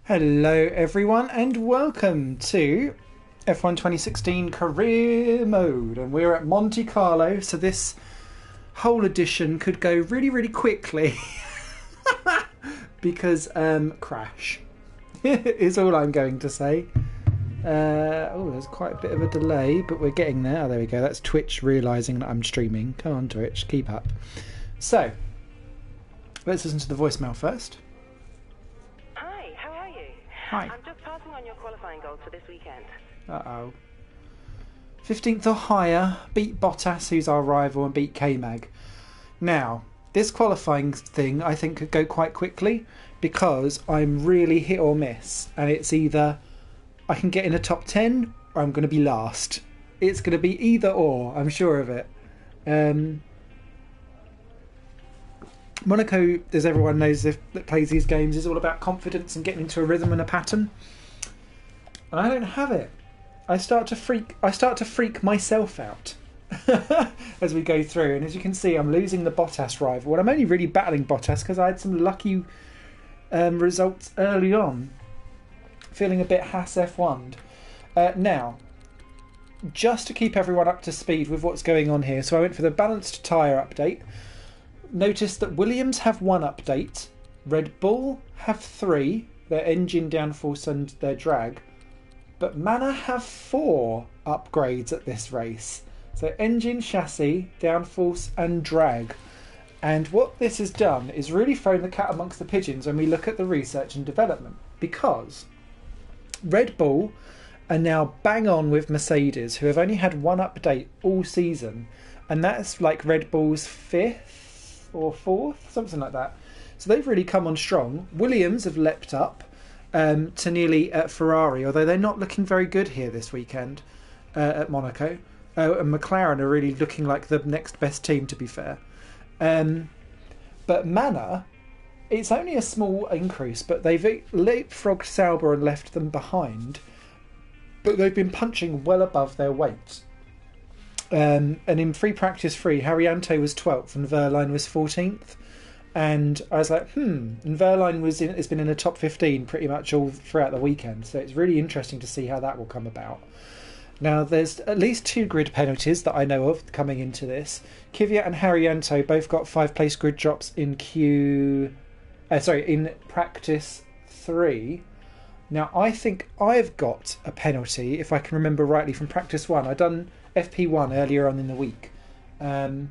Hello everyone and welcome to F1 2016 Career Mode, and we're at Monte Carlo, so this whole edition could go really quickly because crash is all I'm going to say. There's quite a bit of a delay, but we're getting there. Oh, there we go. That's Twitch realising that I'm streaming. Come on, Twitch, keep up. So let's listen to the voicemail first. Hi. I'm just passing on your qualifying goals for this weekend. 15th or higher, beat Bottas, who's our rival, and beat K-Mag. Now, this qualifying thing I think could go quite quickly because I'm really hit or miss, and it's either I can get in a top 10 or I'm going to be last. It's going to be either or, I'm sure of it. Monaco, as everyone knows that plays these games, is all about confidence and getting into a rhythm and a pattern. And I don't have it. I start to freak myself out as we go through. And as you can see, I'm losing the Bottas rival. Well, I'm only really battling Bottas because I had some lucky results early on. Feeling a bit Haas F1'd. Now, just to keep everyone up to speed with what's going on here, so I went for the balanced tyre update. Notice that Williams have 1 update, Red Bull have 3, their engine downforce and their drag, but Manor have 4 upgrades at this race. So engine, chassis, downforce and drag. And what this has done is really thrown the cat amongst the pigeons when we look at the research and development, because Red Bull are now bang on with Mercedes, who have only had 1 update all season, and that's like Red Bull's 5th or 4th, something like that. So they've really come on strong. Williams have leapt up to nearly at Ferrari, although they're not looking very good here this weekend at Monaco. And McLaren are really looking like the next best team, to be fair. But Manor, it's only a small increase, but they've leapfrogged Sauber and left them behind. But they've been punching well above their weight. And in free practice 3, Haryanto was 12th and Verline was 14th. And I was like, and Verline has been in the top 15 pretty much all throughout the weekend. So it's really interesting to see how that will come about. Now, there's at least 2 grid penalties that I know of coming into this. Kvyat and Haryanto both got 5-place grid drops in in practice 3. Now, I think I've got a penalty, if I can remember rightly, from practice 1. I've done FP1 earlier on in the week. And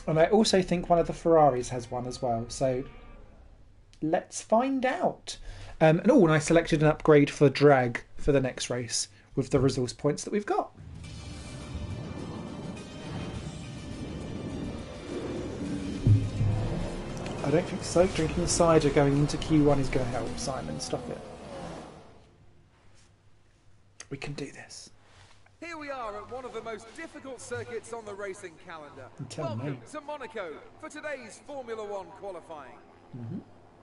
I also think one of the Ferraris has one as well. So let's find out. And I selected an upgrade for drag for the next race with the resource points that we've got. I don't think so. Drinking cider going into Q1 is going to help. Simon, stop it. We can do this. Here we are at one of the most difficult circuits on the racing calendar. Welcome to Monaco for today's Formula One qualifying.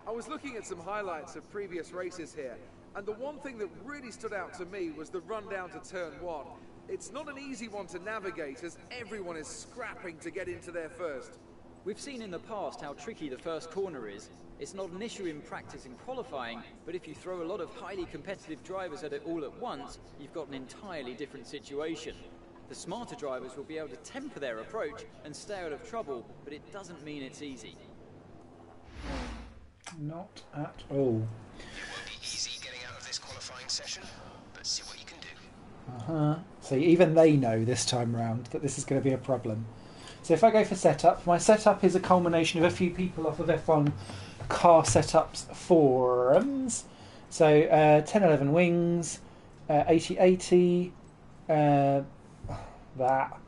I was looking at some highlights of previous races here, and the one thing that really stood out to me was the run down to turn 1. It's not an easy one to navigate as everyone is scrapping to get into their first. We've seen in the past how tricky the first corner is. It's not an issue in practice and qualifying, but if you throw a lot of highly competitive drivers at it all at once, you've got an entirely different situation. The smarter drivers will be able to temper their approach and stay out of trouble, but it doesn't mean it's easy. Not at all. It won't be easy getting out of this qualifying session, but see what you can do. See, even they know this time round that this is going to be a problem. So if I go for setup, my setup is a culmination of a few people off of F1 car setups forums. So 1011 wings, 8080, that.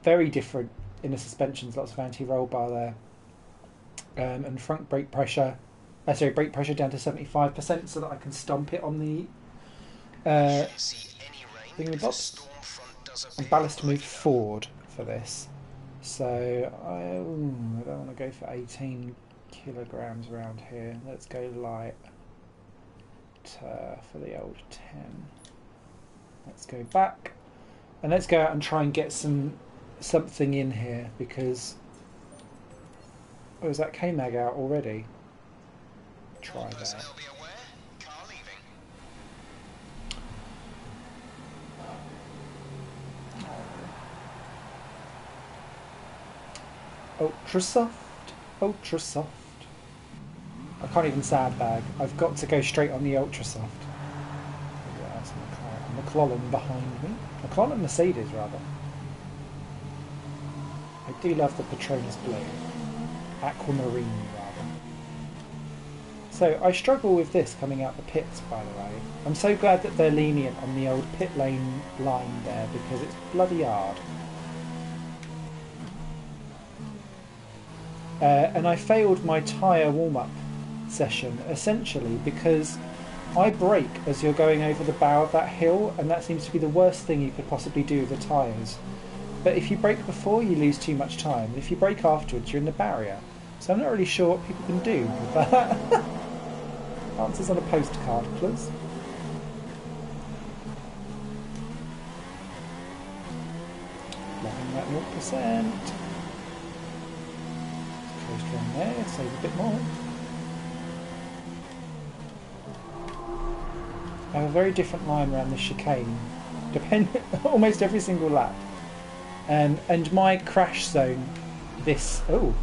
Very different in the suspensions, lots of anti-roll bar there. And front brake pressure, brake pressure down to 75% so that I can stomp it on the thingamabobs. And ballast move forward for this. So I don't want to go for 18 kilograms around here. Let's go light for the old 10. Let's go back and let's go out and try and get something in here, because is that K-Mag out already? try All that. personnel be aware. Car leaving. Ultra soft, ultra soft. I can't even sandbag. I've got to go straight on the ultra soft. Yeah, that's a McLaren behind me. McLaren Mercedes, rather. I do love the Patronus blue. Aquamarine, rather. So, I struggle with this coming out the pits, by the way. I'm so glad that they're lenient on the old pit lane line there, because it's bloody hard. And I failed my tyre warm-up session, essentially, because I brake as you're going over the bow of that hill, and that seems to be the worst thing you could possibly do with the tyres. But if you brake before, you lose too much time. If you brake afterwards, you're in the barrier. So I'm not really sure what people can do with that. Answers on a postcard, please. Loving that 0%. Close down there, save a bit more. I have a very different line around the chicane, almost every single lap. And my crash zone,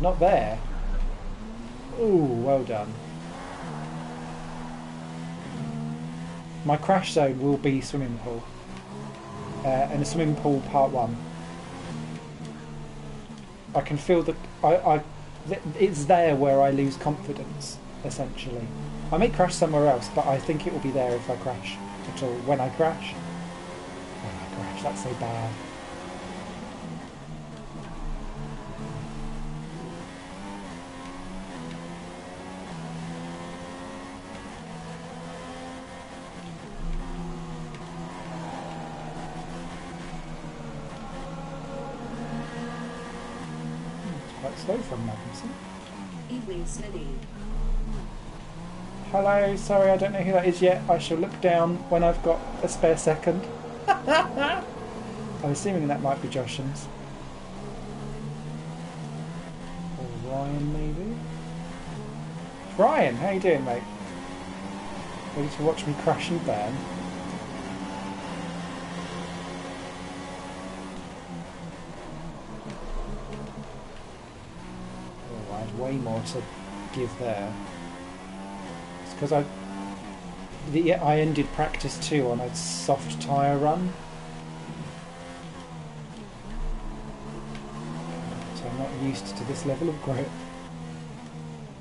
not there. Oh, well done. My crash zone will be swimming pool, and a swimming pool part 1. I can feel that it's there where I lose confidence, essentially. I may crash somewhere else, but I think it will be there if I crash at all. When I crash, that's so bad. Quite slow from Magnussen. Evening Smithy. Hello, sorry I don't know who that is yet. I shall look down when I've got a spare second. I'm assuming that might be Josham's. Or Ryan, maybe? Ryan, how you doing, mate? Ready to watch me crash and burn? Oh, I had way more to give there. Because I ended practice 2 on a soft tyre run, so I'm not used to this level of grip.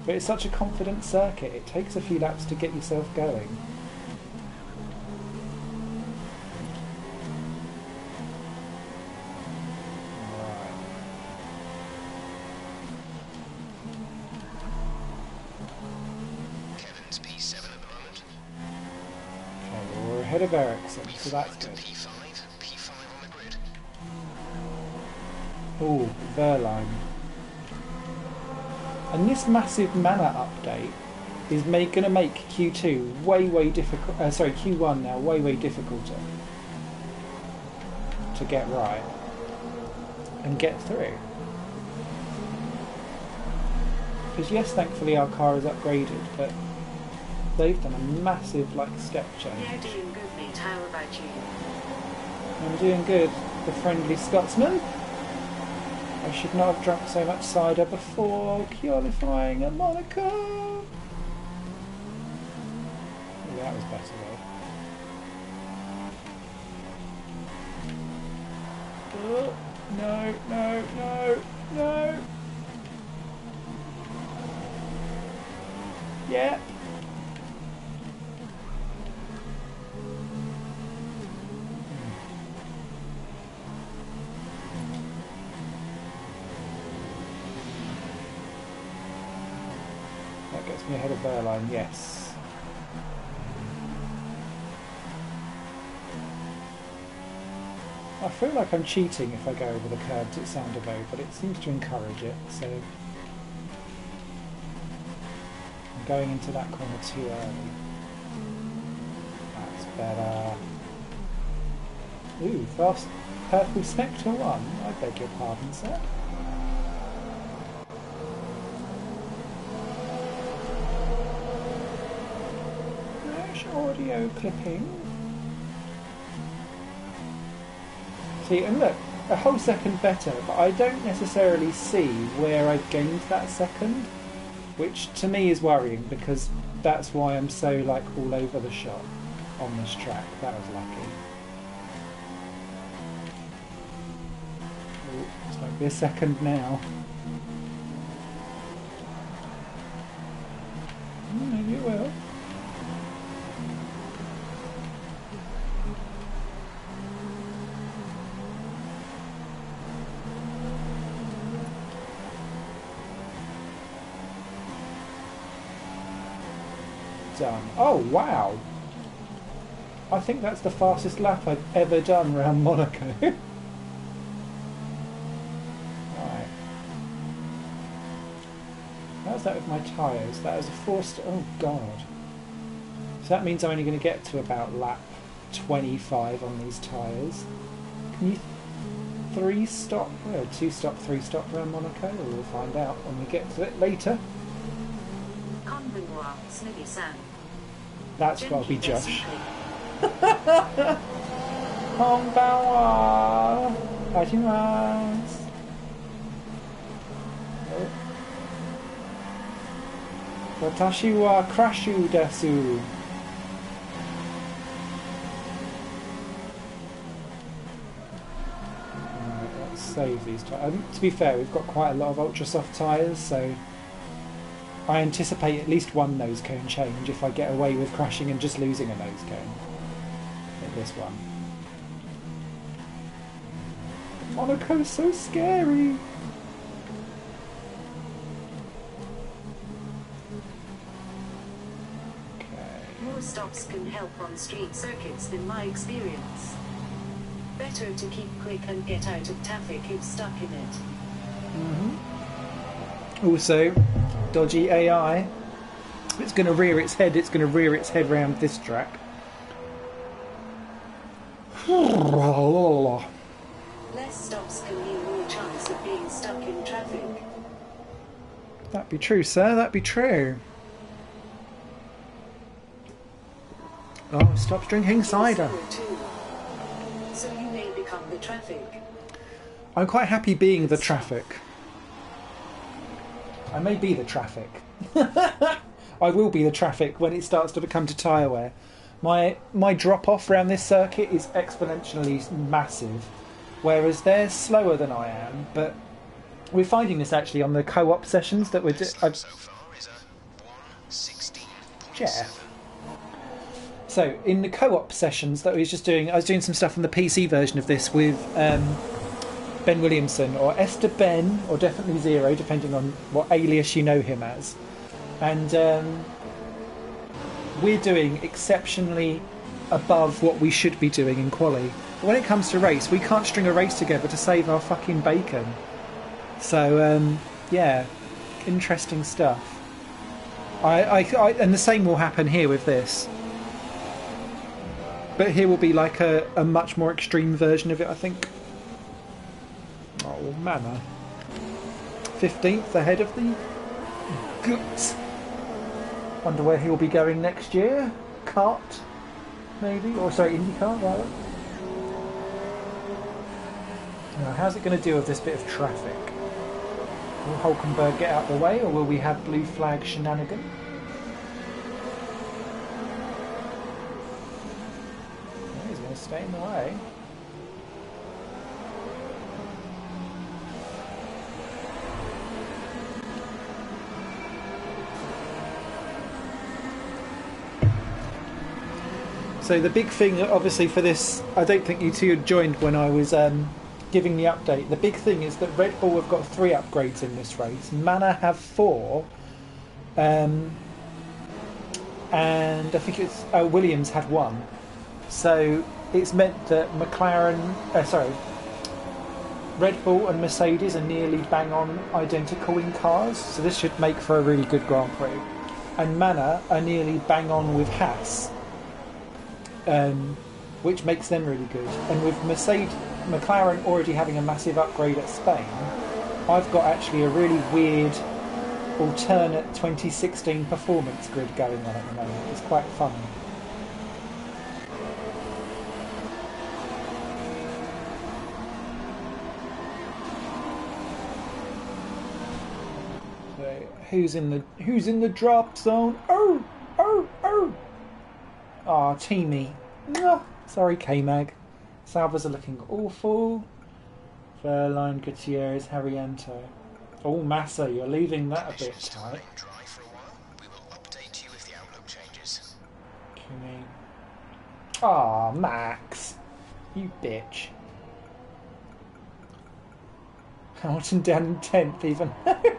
But it's such a confident circuit, it takes a few laps to get yourself going. Ahead of Ericsson, so that's good. P5 on the grid. Ooh, Verline. And this massive mana update is going to make Q2 way difficult. Q1 now way difficulter to get right and get through. Because yes, thankfully our car is upgraded, but they've done a massive step change. You're doing good, mate. How about you? I'm doing good, the friendly Scotsman. I should not have drunk so much cider before qualifying at Monaco. Oh, that was better though. Oh, no. Yeah. That gets me ahead of Verline, yes. I feel like I'm cheating if I go over the curbs at Sandovo, but it seems to encourage it, so I'm going into that corner too early. That's better. Ooh, fast Purple Spectre 1. I beg your pardon, sir. Audio clipping. See, and look, a whole second better, but I don't necessarily see where I gained that second, which to me is worrying because that's why I'm so like all over the shop on this track. That was lucky. Ooh, it's might be a second now. Maybe it will. Done. Oh wow! I think that's the fastest lap I've ever done around Monaco. Right. How's that with my tyres? That is a oh god. So that means I'm only going to get to about lap 25 on these tyres. Can you 2-stop, 3-stop around Monaco? We'll find out when we get to it later. That's got to be Josh. Konbanwa. Arimasu. Watashi wa crashu desu. Let's save these tyres. To be fair, we've got quite a lot of ultra soft tyres, so I anticipate at least one nose cone change if I get away with crashing and just losing a nose cone. At this one. Monaco's so scary! More stops can help on street circuits in my experience. Better to keep quick and get out of traffic if stuck in it. Also, dodgy AI. If it's going to rear its head, it's going to rear its head round this track. Less stops can mean more chance of being stuck in traffic. That'd be true, sir. That'd be true. Oh, stop drinking cider. So you may become the traffic. I'm quite happy being the traffic. I may be the traffic. I will be the traffic when it starts to become to tyre wear. My drop off around this circuit is exponentially massive, whereas they're slower than I am. But we're finding this actually on the co-op sessions that we're doing. So far is a 1:16.6. Jeff. So in the co-op sessions that we was just doing, I was doing some stuff on the PC version of this with Ben Williamson or Esther Ben, or definitely Zero, depending on what alias you know him as. And we're doing exceptionally above what we should be doing in quali. But when it comes to race, we can't string a race together to save our fucking bacon. So yeah, interesting stuff. And the same will happen here with this. But here will be like a much more extreme version of it, I think. Oh, Manor. 15th ahead of the Guts. Wonder where he'll be going next year. Kart, maybe? Or sorry, IndyCar, rather. Now, how's it going to deal with this bit of traffic? Will Hulkenberg get out of the way, or will we have blue flag shenanigan? Oh, he's going to stay in the way. So the big thing, obviously, for this, I don't think you two had joined when I was giving the update. The big thing is that Red Bull have got 3 upgrades in this race. Manor have 4. And I think it's Williams had 1. So it's meant that Red Bull and Mercedes are nearly bang on identical in cars. So this should make for a really good Grand Prix. And Manor are nearly bang on with Haas. Which makes them really good. And with McLaren already having a massive upgrade at Spain, I've got actually a really weird alternate 2016 performance grid going on at the moment. It's quite fun. Who's in the drop zone? Oh, oh, oh! Ah, Teamy. No, sorry, K-Mag. Salvas are looking awful. Verline, Gutierrez, Harriento. Oh, Massa, you're leaving that a bit tight. Dry for a while. We will update you if the outlook changes. Kinney. Ah, Max. You bitch. Hamilton down in 10th even.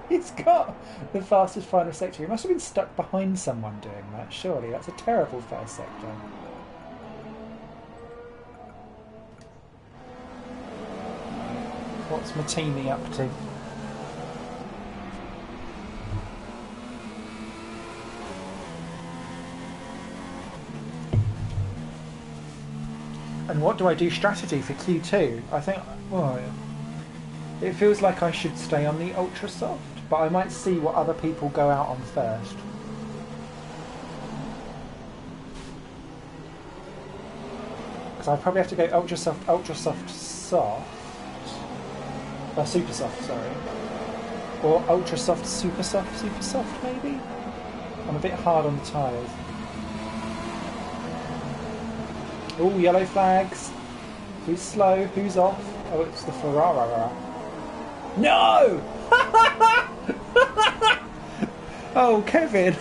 He's got the fastest final sector. He must have been stuck behind someone doing that, surely. That's a terrible first sector. What's Matini up to? And what do I do strategy for Q2? I think, well, it feels like I should stay on the ultra soft, but I might see what other people go out on first. Because I probably have to go ultra soft, soft. Super soft, sorry. Or ultra soft, super soft maybe? I'm a bit hard on the tyres. Oh, yellow flags. Who's slow? Who's off? Oh, it's the Ferrari. No! Oh, Kevin.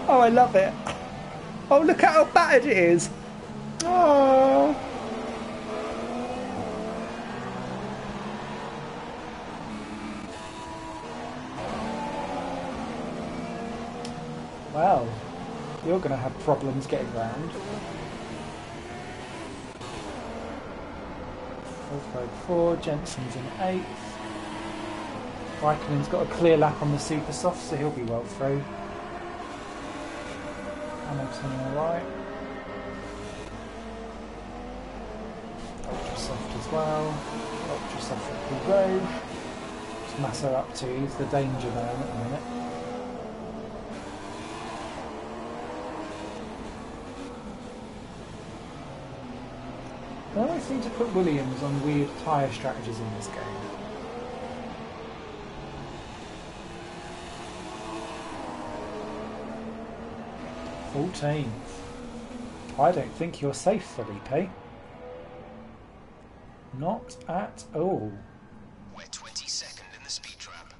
Oh, I love it. Oh, look at how battered it is. Oh. Well, you're going to have problems getting round. Road 4, Jensen's in 8th. Raikkonen's got a clear lap on the super soft, so he'll be well through. Hamilton on the right. Ultra soft as well. Ultra soft at the road. What's Massa up to? He's the danger man at the minute. I always seem to put Williams on weird tyre strategies in this game. $14th. I don't think you're safe, Felipe. Not at all. We're 22nd in the speed trap,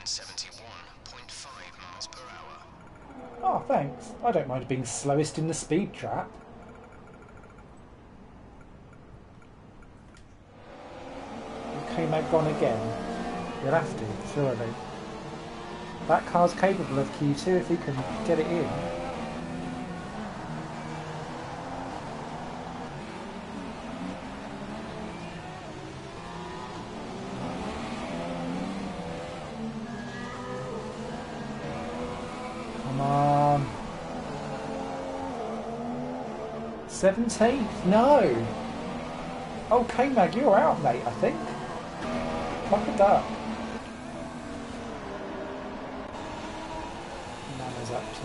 171.5 miles per hour. Oh, thanks. I don't mind being slowest in the speed trap. K-Mag gone again. You'll have to, surely. That car's capable of Q2 if he can get it in. Come on. 17th? No! Oh, K-Mag, you're out, mate, I think. Look at that. Nana's up to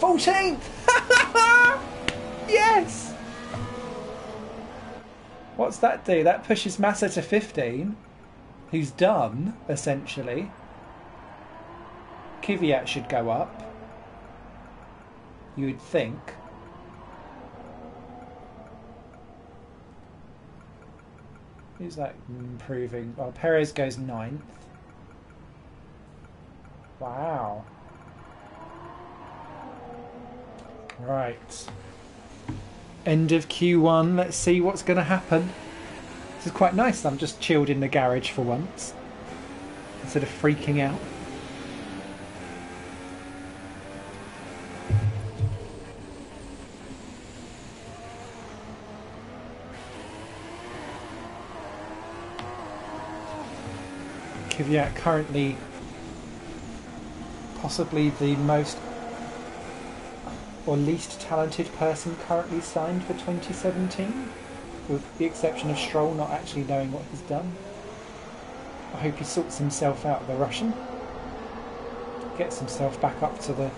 14th! Yes! What's that do? That pushes Massa to 15, who's done, essentially. Kvyat should go up. You would think. Who's that improving? Well, Perez goes 9th. Wow. Right. End of Q1. Let's see what's going to happen. This is quite nice. I'm just chilled in the garage for once, instead of freaking out. Kvyat currently possibly the most or least talented person currently signed for 2017, with the exception of Stroll not actually knowing what he's done. I hope he sorts himself out of the Russian, gets himself back up to the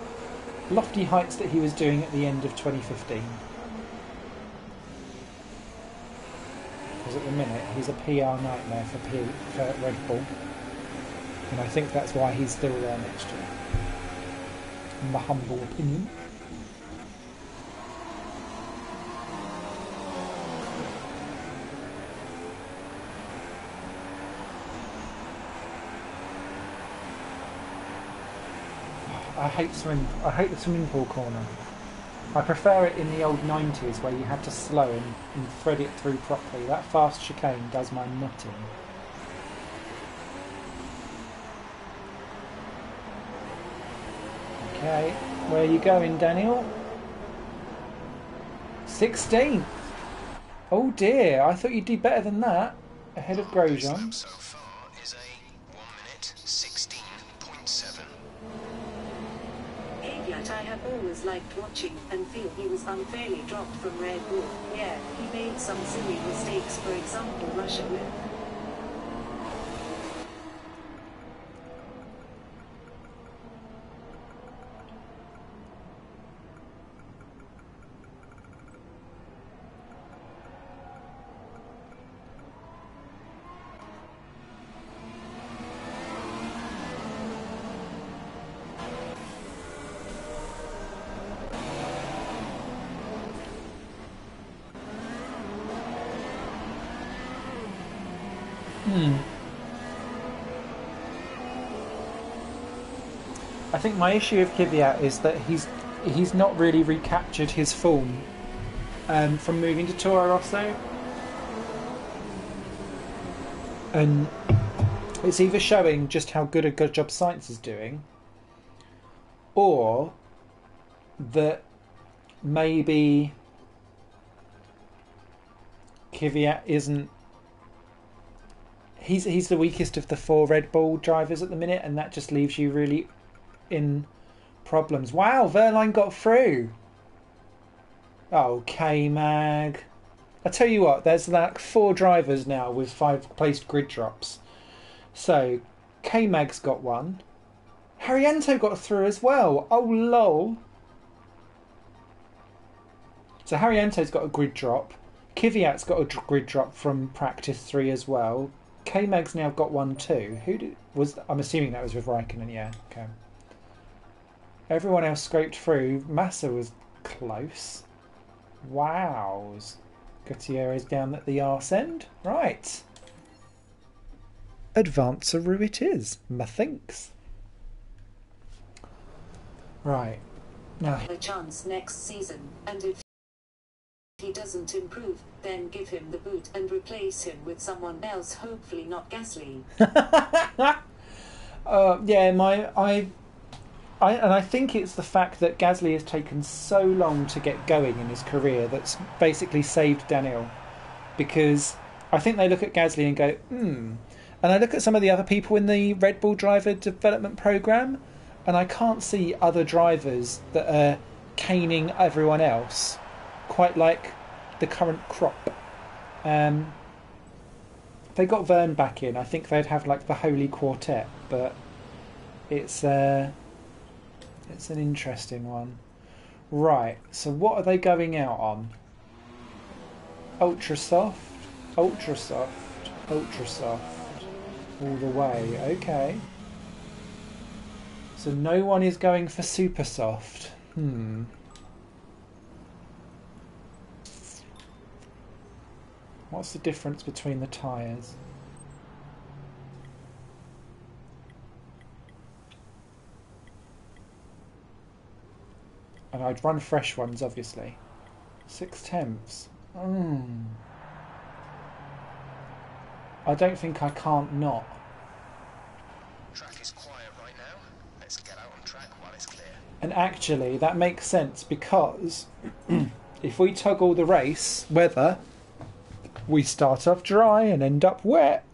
lofty heights that he was doing at the end of 2015. because at the minute he's a PR nightmare for Red Bull, and I think that's why he's still there next year. In my humble opinion. I hate the swimming pool corner. I prefer it in the old 90s where you had to slow and thread it through properly. That fast chicane does my nut in. Okay, where are you going, Daniel? 16th. Oh dear, I thought you'd do better than that. Ahead of Grosjean. So far is a 1 minute 16.7. Caveat: I have always liked watching and feel he was unfairly dropped from Red Bull. Yeah, he made some silly mistakes, for example Russia with. I think my issue with Kvyat is that he's not really recaptured his form from moving to Toro Rosso, and it's either showing just how good a good job Sainz is doing, or that maybe Kvyat isn't. He's the weakest of the 4 Red Bull drivers at the minute, and that just leaves you really in problems. Wow, Verline got through. Okay, Mag. I tell you what, there's like 4 drivers now with 5 placed grid drops. So, K-Mag's got one. Harriento got through as well. Oh, lol. So Harriento's got a grid drop. Kvyat's got a grid drop from practice 3 as well. K-Mag's now got one too. I'm assuming that was with Raikkonen, yeah. Okay. Everyone else scraped through. Massa was close. Wow. Gutierrez down at the arse end. Right. Advanceroo it is. Methinks. Right. Now. A chance next season, and if he doesn't improve, then give him the boot and replace him with someone else, hopefully not Gasly. Yeah, I think it's the fact that Gasly has taken so long to get going in his career that's basically saved Daniel. Because I think they look at Gasly and go, And I look at some of the other people in the Red Bull driver development program, and I can't see other drivers that are caning everyone else quite like the current crop. If they got Verne back in, I think they'd have like the Holy Quartet, but it's an interesting one. Right, so what are they going out on? Ultra soft, ultra soft, ultra soft, all the way. Okay. So no one is going for super soft. What's the difference between the tyres? And I'd run fresh ones, obviously. 6/10. I don't think I can't not. Track is quiet right now. Let's get out on track while it's clear. And actually, that makes sense because if we toggle the race weather, we start off dry and end up wet.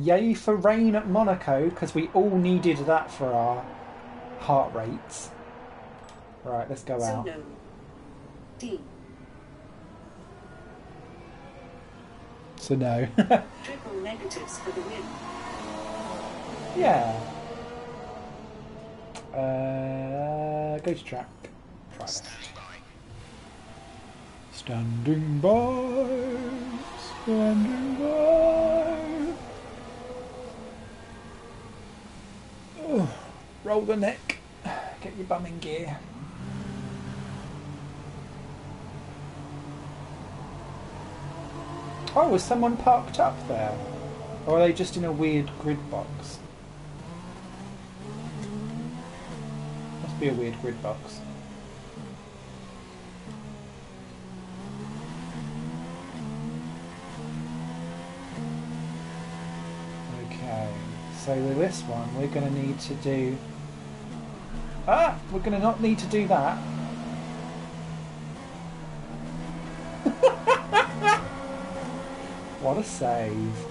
Yay for rain at Monaco, because we all needed that for our heart rates. Right, let's go out. No. D. So no. Triple negatives for the win. Yeah. Go to track. Try that. Standing by. Standing by, standing by. Oh, roll the neck, get your bum in gear. Oh, is someone parked up there? Or are they just in a weird grid box? Must be a weird grid box. Okay, so with this one we're going to need to do... Ah! We're going to not need to do that. What a save.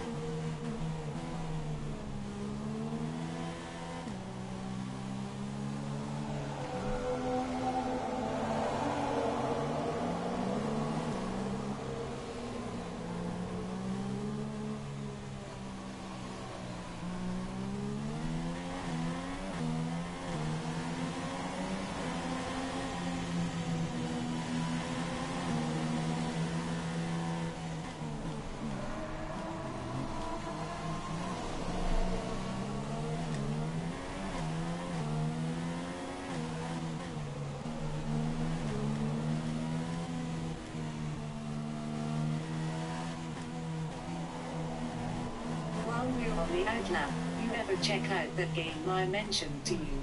While we're on the outlap, you ever check out that game I mentioned to you?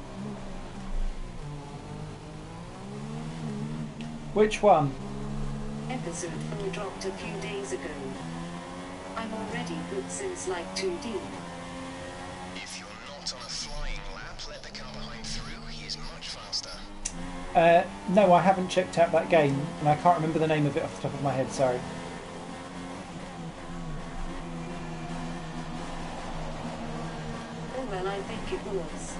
Which one? Episode 4 dropped a few days ago. I'm already good since like 2D. If you're not on a flying lap, let the car behind through. He is much faster. No, I haven't checked out that game, and I can't remember the name of it off the top of my head, sorry. Oh well, I think it was.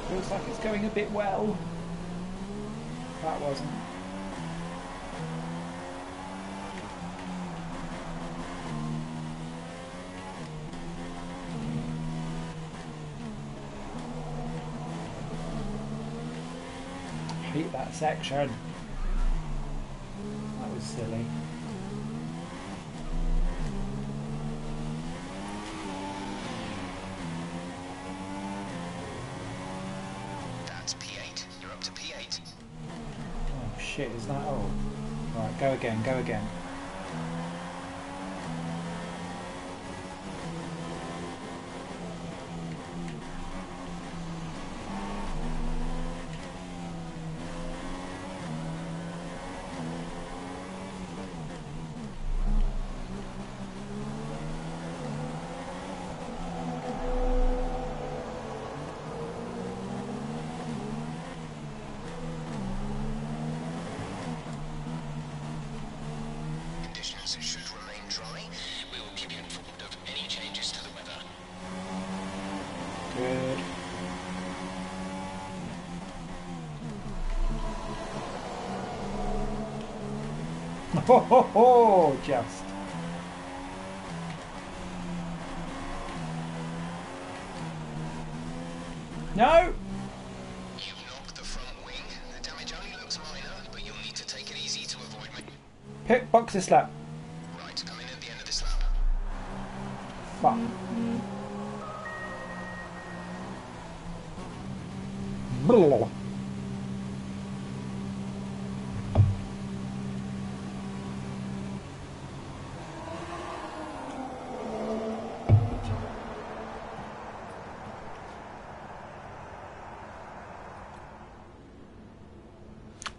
Feels like it's going a bit well. That wasn't. Hate that section. That was silly. That's P8. You're up to P8. Oh shit, is that all? Right, go again, go again. Conditions should remain dry. We will keep you informed of any changes to the weather. Good. Ho ho ho! Just. No! You knocked the front wing. The damage only looks minor, but you'll need to take it easy to avoid me. Pick box this lap. Right, come in at the end of this lap. Fuck. Blah.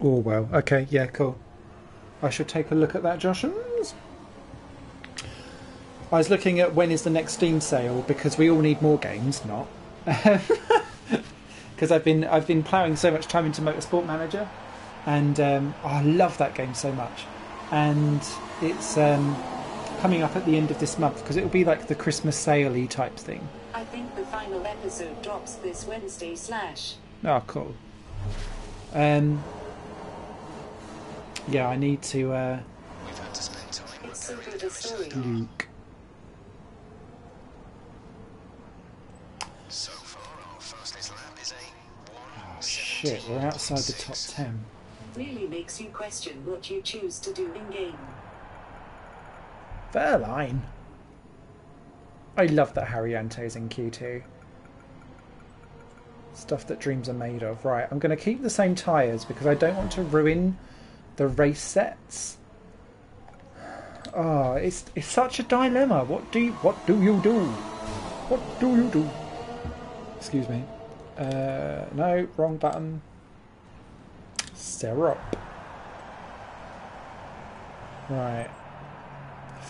Oh well, okay, yeah, cool. I should take a look at that, Joshins. I was looking at when is the next Steam sale because we all need more games, not because I've been ploughing so much time into Motorsport Manager, and I love that game so much. and it's coming up at the end of this month because it'll be like the Christmas sale-y type thing. I think the final episode drops this Wednesday / Oh, cool. Yeah, I need to We've had to spend time It's repairing super the the story. Luke. So far, our fastest lap is a Oh shit, we're outside the top 10. Really makes you question what you choose to do in game. Verline. I love that Harriante's in Q2. Stuff that dreams are made of. Right, I'm going to keep the same tyres because I don't want to ruin the race sets. Oh, it's such a dilemma. What do you do? What do you do? Excuse me. No, wrong button. Syrup. Right.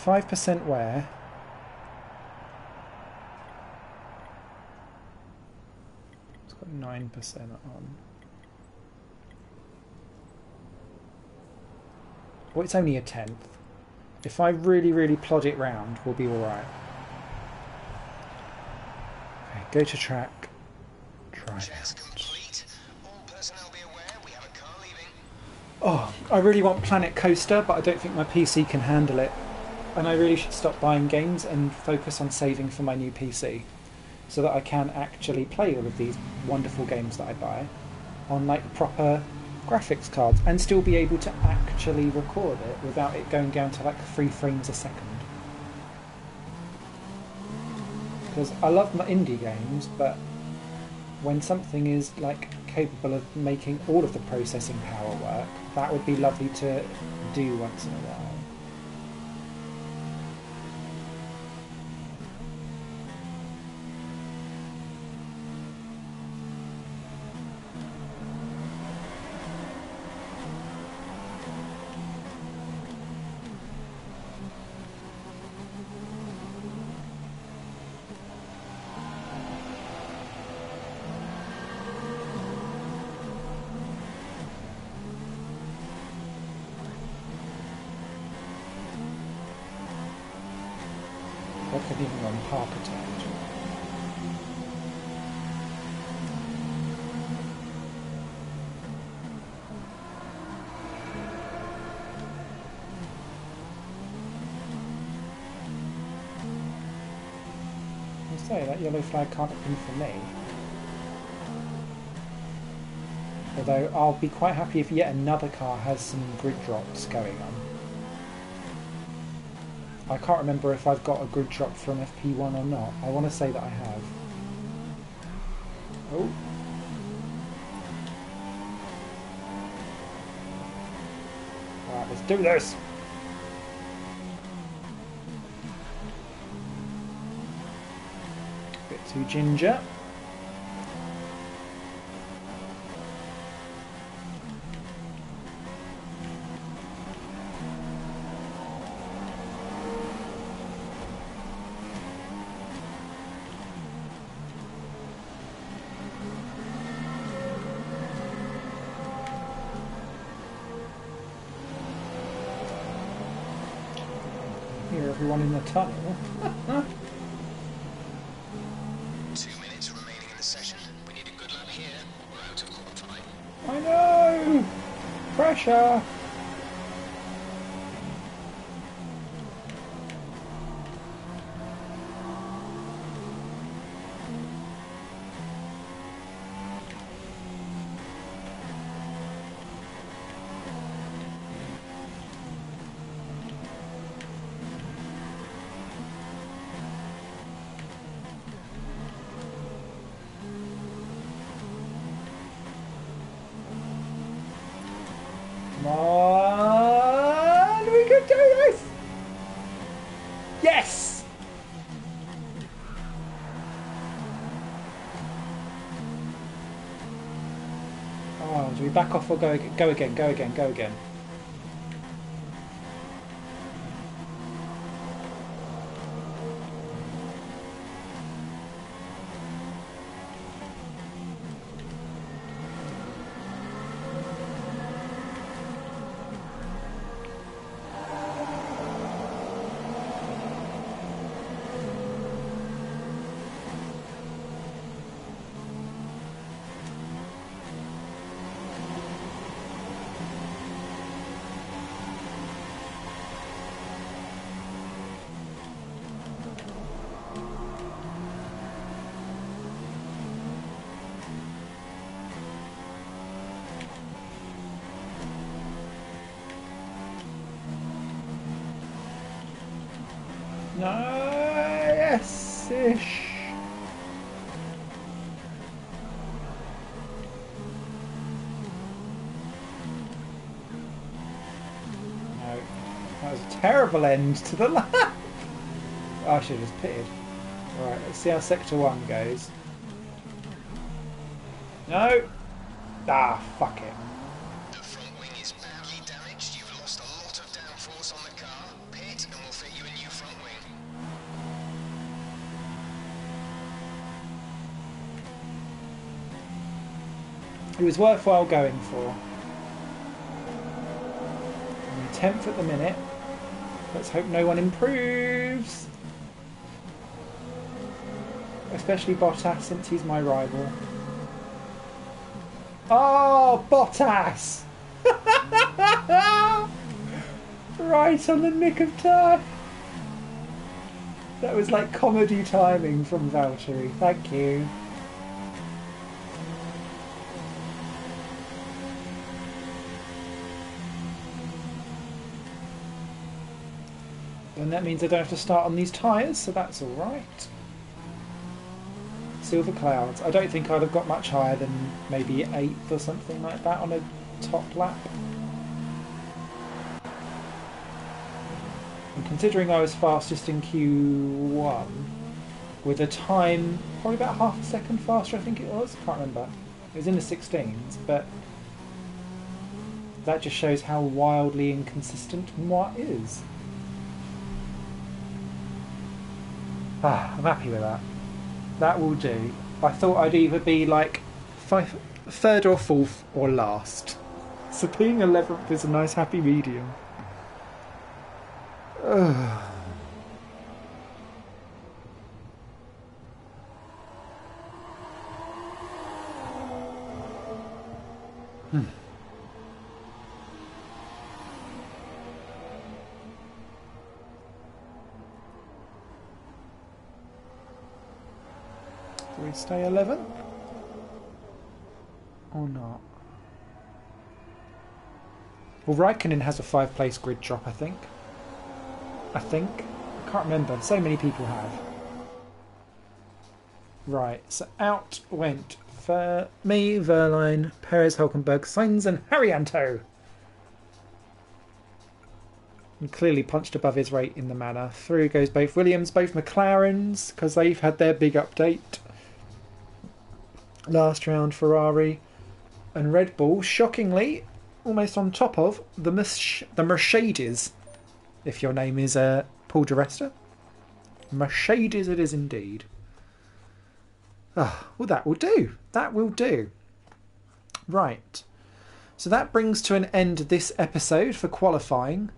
5% wear. It's got 9% on. Well, it's only a tenth. If I really, really plod it round, we'll be alright. Okay, go to track. Try Checks it. complete. All personnel be aware we have a car leaving. Oh, I really want Planet Coaster, but I don't think my PC can handle it. And I really should stop buying games and focus on saving for my new PC, so that I can actually play all of these wonderful games that I buy on like proper graphics cards and still be able to actually record it without it going down to like 3 frames a second. Because I love my indie games, but when something is like capable of making all of the processing power work, that would be lovely to do once in a while. I could even run Park Attack. I say that yellow flag can't have been for me. Although I'll be quite happy if yet another car has some grid drops going on. I can't remember if I've got a grid drop from FP1 or not. I want to say that I have. Oh. Right, let's do this! Bit too ginger. Hear everyone in the tunnel. 2 minutes remaining in the session. We need a good lap here, or we're out of qualifying. I know! Pressure! Come on! We can do this! Yes! Oh, do we back off or go again? Go again, go again, go again. Yes-ish. No. That was a terrible end to the lap. Oh, I should have just pitted. Right, let's see how Sector 1 goes. No! Ah, fuck it. The front wing is badly damaged. You've lost a lot of downforce on the car. Pit and we'll fit you a new front wing. It was worthwhile going for. I'm in 10th at the minute. Let's hope no one improves. Especially Bottas, since he's my rival. Oh, Bottas! Right on the nick of time. That was like comedy timing from Valtteri. Thank you. And that means I don't have to start on these tyres, so that's alright. Silver clouds. I don't think I'd have got much higher than maybe 8th or something like that on a top lap. And considering I was fastest in Q1, with a time probably about half a second faster, I think it was. Can't remember. It was in the 16s, but that just shows how wildly inconsistent Moi is. Ah, I'm happy with that. That will do. I thought I'd either be like 3rd or 4th or last. So being 11th is a nice happy medium. Ugh. Do we stay 11? Or not? Well, Raikkonen has a 5-place grid drop, I think. I can't remember. So many people have. Right, so out went for me, Verline, Perez, Hulkenberg, Sainz and Haryanto. And clearly punched above his weight in the manner. Through goes both Williams, both McLarens, because they've had their big update. Last round, Ferrari and Red Bull, shockingly, almost on top of the Mercedes. If your name is Paul DeResta. Mercedes it is indeed. Oh, well, that will do. That will do. Right. So that brings to an end this episode for qualifying.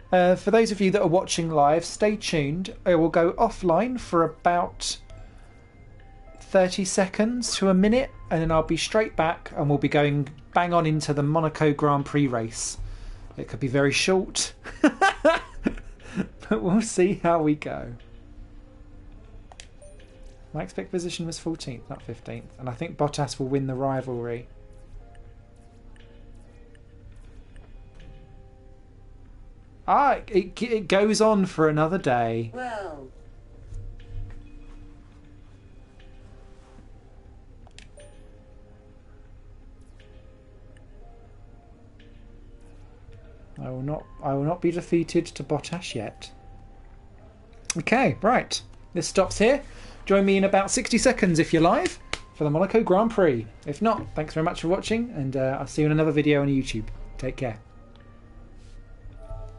For those of you that are watching live, stay tuned. I will go offline for about 30 seconds to a minute, and then I'll be straight back and we'll be going bang on into the Monaco Grand Prix race. It could be very short, but we'll see how we go. My expected position was 14th, not 15th, and I think Bottas will win the rivalry. It goes on for another day. Well, I will not be defeated to Bottas yet. Okay, right. This stops here. Join me in about 60 seconds if you're live for the Monaco Grand Prix. If not, thanks very much for watching, and I'll see you in another video on YouTube. Take care.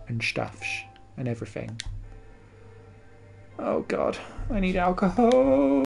And stuff and everything. Oh God, I need alcohol.